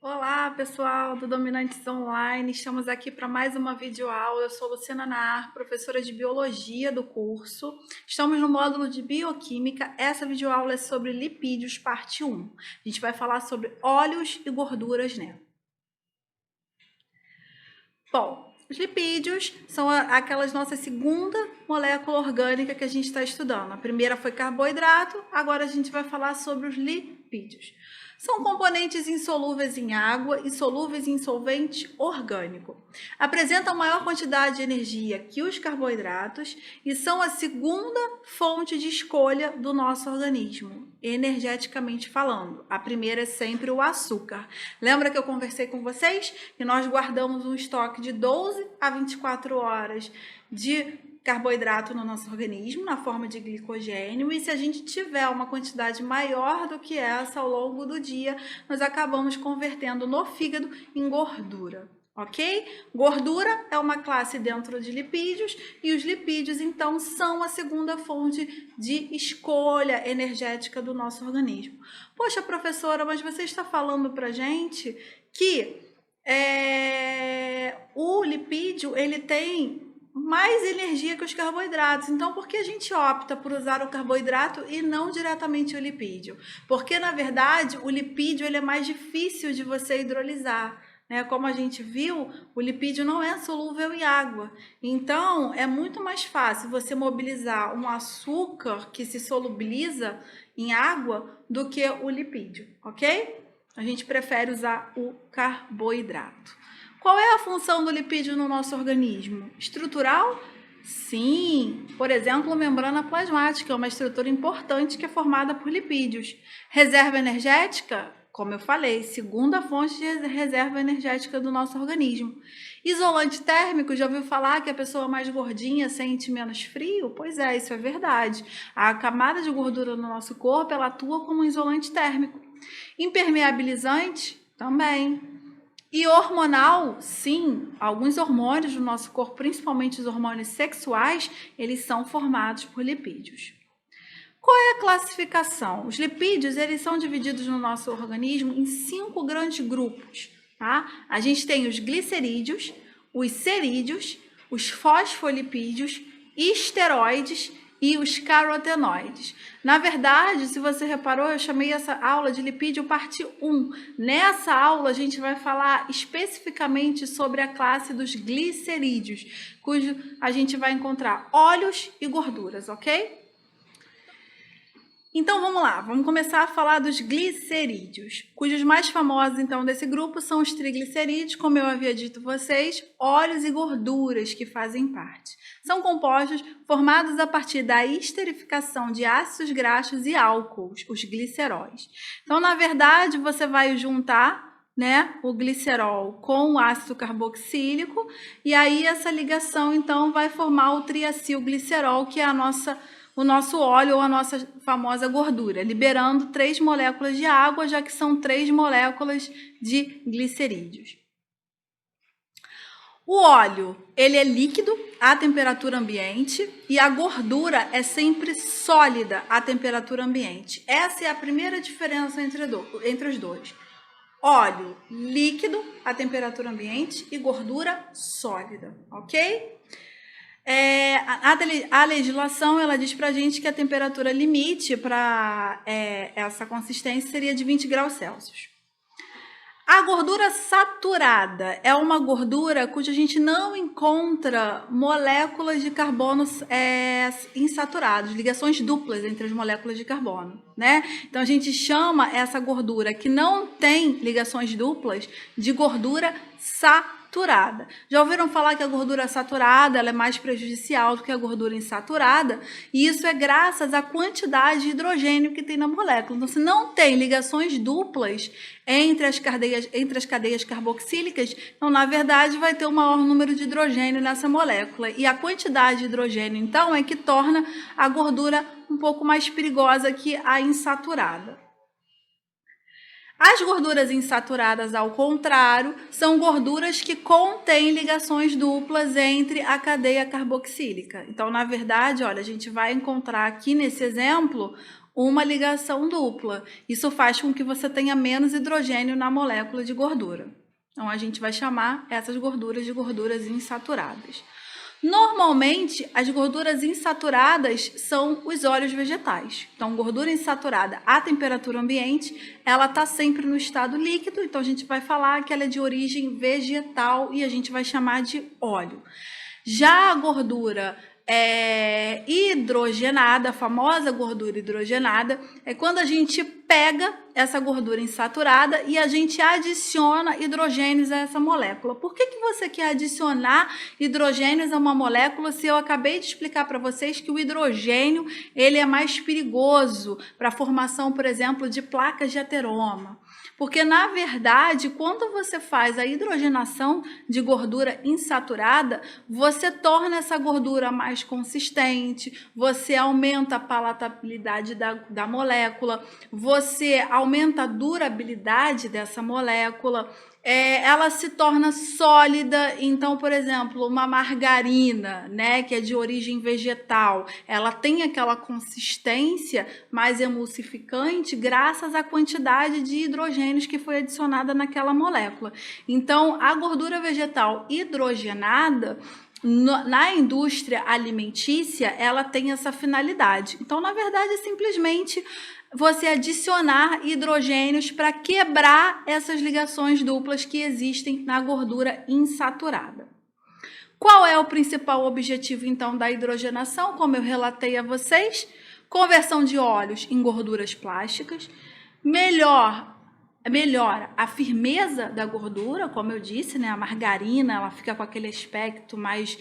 Olá, pessoal do Dominantes Online. Estamos aqui para mais uma videoaula. Eu sou Luciana Nar, professora de Biologia do curso. Estamos no módulo de Bioquímica. Essa videoaula é sobre lipídios, parte 1. A gente vai falar sobre óleos e gorduras nela. Bom, os lipídios são aquelas nossas segunda molécula orgânica que a gente está estudando. A primeira foi carboidrato, agora a gente vai falar sobre os lipídios. São componentes insolúveis em água e solúveis em solvente orgânico. Apresentam maior quantidade de energia que os carboidratos e são a segunda fonte de escolha do nosso organismo, energeticamente falando. A primeira é sempre o açúcar. Lembra que eu conversei com vocês que nós guardamos um estoque de 12 a 24 horas de carboidrato no nosso organismo, na forma de glicogênio, e se a gente tiver uma quantidade maior do que essa ao longo do dia, nós acabamos convertendo no fígado em gordura, ok? Gordura é uma classe dentro de lipídios, e os lipídios, então, são a segunda fonte de escolha energética do nosso organismo. Poxa, professora, mas você está falando pra gente que o lipídio, ele tem mais energia que os carboidratos. Então, por que a gente opta por usar o carboidrato e não diretamente o lipídio? Porque, na verdade, o lipídio ele é mais difícil de você hidrolisar. Né? Como a gente viu, o lipídio não é solúvel em água. Então, é muito mais fácil você mobilizar um açúcar que se solubiliza em água do que o lipídio, ok? A gente prefere usar o carboidrato. Qual é a função do lipídio no nosso organismo? Estrutural? Sim, por exemplo, a membrana plasmática é uma estrutura importante que é formada por lipídios. Reserva energética? Como eu falei, segunda fonte de reserva energética do nosso organismo. Isolante térmico, já ouviu falar que a pessoa mais gordinha sente menos frio? Pois é, isso é verdade. A camada de gordura no nosso corpo, ela atua como um isolante térmico. Impermeabilizante? Também. E hormonal, sim, alguns hormônios do nosso corpo, principalmente os hormônios sexuais, eles são formados por lipídios. Qual é a classificação? Os lipídios, eles são divididos no nosso organismo em 5 grandes grupos, tá? A gente tem os glicerídeos, os cerídeos, os fosfolipídios, esteroides e os carotenoides. Na verdade, se você reparou, eu chamei essa aula de lipídio parte 1. Nessa aula, a gente vai falar especificamente sobre a classe dos glicerídeos, cujo a gente vai encontrar óleos e gorduras, ok? Então, vamos lá, vamos começar a falar dos glicerídeos, cujos mais famosos, então, desse grupo são os triglicerídeos, como eu havia dito a vocês, óleos e gorduras que fazem parte. São compostos formados a partir da esterificação de ácidos graxos e álcools, os gliceróis. Então, na verdade, você vai juntar o glicerol com o ácido carboxílico, e aí essa ligação, então, vai formar o triacilglicerol, que é o nosso óleo ou a nossa famosa gordura, liberando 3 moléculas de água, já que são 3 moléculas de glicerídeos. O óleo, ele é líquido à temperatura ambiente e a gordura é sempre sólida à temperatura ambiente. Essa é a primeira diferença entre os dois. Óleo líquido à temperatura ambiente e gordura sólida, ok? A legislação ela diz para a gente que a temperatura limite para essa consistência seria de 20 graus Celsius. A gordura saturada é uma gordura cuja a gente não encontra moléculas de carbono insaturadas, ligações duplas entre as moléculas de carbono, né? Então a gente chama essa gordura que não tem ligações duplas de gordura saturada. Já ouviram falar que a gordura saturada ela é mais prejudicial do que a gordura insaturada? E isso é graças à quantidade de hidrogênio que tem na molécula. Então, se não tem ligações duplas entre as cadeias carboxílicas, então, na verdade, vai ter um maior número de hidrogênio nessa molécula. E a quantidade de hidrogênio, então, é que torna a gordura um pouco mais perigosa que a insaturada. As gorduras insaturadas, ao contrário, são gorduras que contêm ligações duplas entre a cadeia carboxílica. Então, na verdade, olha, a gente vai encontrar aqui nesse exemplo uma ligação dupla. Isso faz com que você tenha menos hidrogênio na molécula de gordura. Então, a gente vai chamar essas gorduras de gorduras insaturadas. Normalmente, as gorduras insaturadas são os óleos vegetais. Então, gordura insaturada à temperatura ambiente, ela está sempre no estado líquido. Então, a gente vai falar que ela é de origem vegetal e a gente vai chamar de óleo. Já a gordura hidrogenada, a famosa gordura hidrogenada, é quando a gente pega essa gordura insaturada e a gente adiciona hidrogênios a essa molécula. Por que você quer adicionar hidrogênios a uma molécula se eu acabei de explicar para vocês que o hidrogênio ele é mais perigoso para a formação, por exemplo, de placas de ateroma? Porque, na verdade, quando você faz a hidrogenação de gordura insaturada, você torna essa gordura mais consistente, você aumenta a palatabilidade da molécula, você aumenta a durabilidade dessa molécula, ela se torna sólida. Então, por exemplo, uma margarina, né, que é de origem vegetal, ela tem aquela consistência mais emulsificante graças à quantidade de hidrogênios que foi adicionada naquela molécula. Então, a gordura vegetal hidrogenada, na indústria alimentícia, ela tem essa finalidade. Então, na verdade, é simplesmente você adicionar hidrogênios para quebrar essas ligações duplas que existem na gordura insaturada. Qual é o principal objetivo, então, da hidrogenação? Como eu relatei a vocês, conversão de óleos em gorduras plásticas, melhora a firmeza da gordura, como eu disse, né? A margarina, ela fica com aquele aspecto mais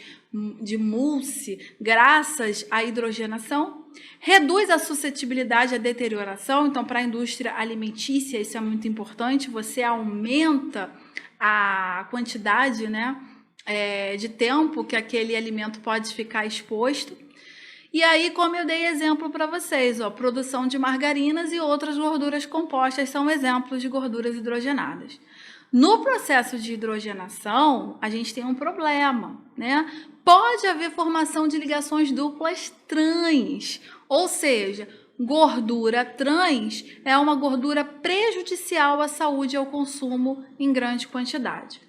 de mousse, graças à hidrogenação, reduz a suscetibilidade à deterioração. Então, para a indústria alimentícia, isso é muito importante, você aumenta a quantidade, né, de tempo que aquele alimento pode ficar exposto. E aí, como eu dei exemplo para vocês, ó, produção de margarinas e outras gorduras compostas são exemplos de gorduras hidrogenadas. No processo de hidrogenação, a gente tem um problema, né? Pode haver formação de ligações duplas trans, ou seja, gordura trans é uma gordura prejudicial à saúde e ao consumo em grande quantidade.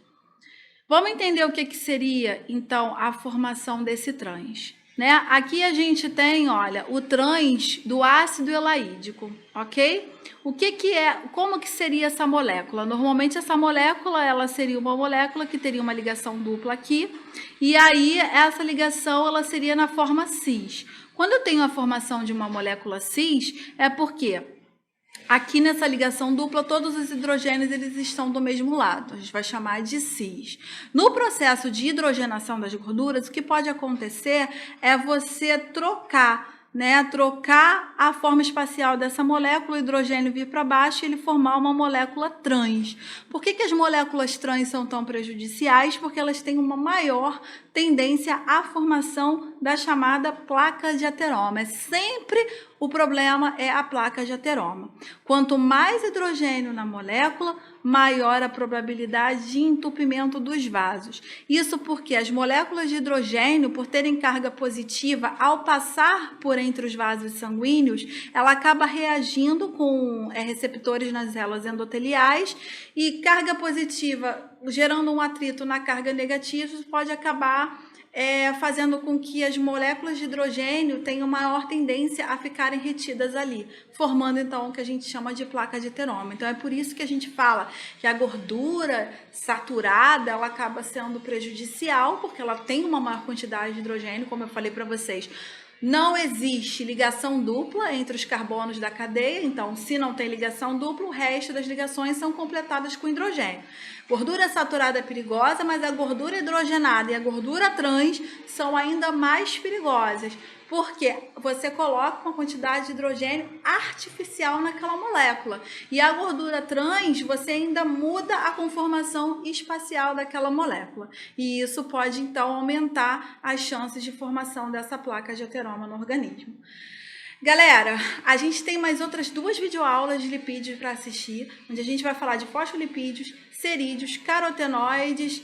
Vamos entender o que seria, então, a formação desse trans. Né? Aqui a gente tem, olha, o trans do ácido elaídico, ok? O que é, como que seria essa molécula? Normalmente essa molécula, ela seria uma molécula que teria uma ligação dupla aqui, e aí essa ligação, ela seria na forma cis. Quando eu tenho a formação de uma molécula cis, é porque aqui nessa ligação dupla, todos os hidrogênios eles estão do mesmo lado. A gente vai chamar de cis. No processo de hidrogenação das gorduras, o que pode acontecer é você trocar a forma espacial dessa molécula, o hidrogênio vir para baixo e ele formar uma molécula trans. Por que as moléculas trans são tão prejudiciais? Porque elas têm uma maior tendência à formação da chamada placa de ateroma. Sempre o problema é a placa de ateroma. Quanto mais hidrogênio na molécula, maior a probabilidade de entupimento dos vasos. Isso porque as moléculas de hidrogênio, por terem carga positiva, ao passar por entre os vasos sanguíneos, ela acaba reagindo com receptores nas células endoteliais e carga positiva gerando um atrito na carga negativa pode acabar fazendo com que as moléculas de hidrogênio tenham maior tendência a ficarem retidas ali, formando então o que a gente chama de placa de ateroma. Então é por isso que a gente fala que a gordura saturada ela acaba sendo prejudicial, porque ela tem uma maior quantidade de hidrogênio, como eu falei para vocês. Não existe ligação dupla entre os carbonos da cadeia, então se não tem ligação dupla, o resto das ligações são completadas com hidrogênio. Gordura saturada é perigosa, mas a gordura hidrogenada e a gordura trans são ainda mais perigosas, porque você coloca uma quantidade de hidrogênio artificial naquela molécula. E a gordura trans, você ainda muda a conformação espacial daquela molécula. E isso pode, então, aumentar as chances de formação dessa placa de ateroma no organismo. Galera, a gente tem mais outras 2 videoaulas de lipídios para assistir, onde a gente vai falar de fosfolipídios, cerídeos, carotenoides,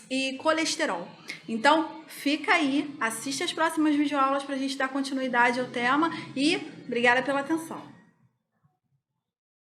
e colesterol. Então, fica aí, assiste as próximas videoaulas para a gente dar continuidade ao tema e obrigada pela atenção.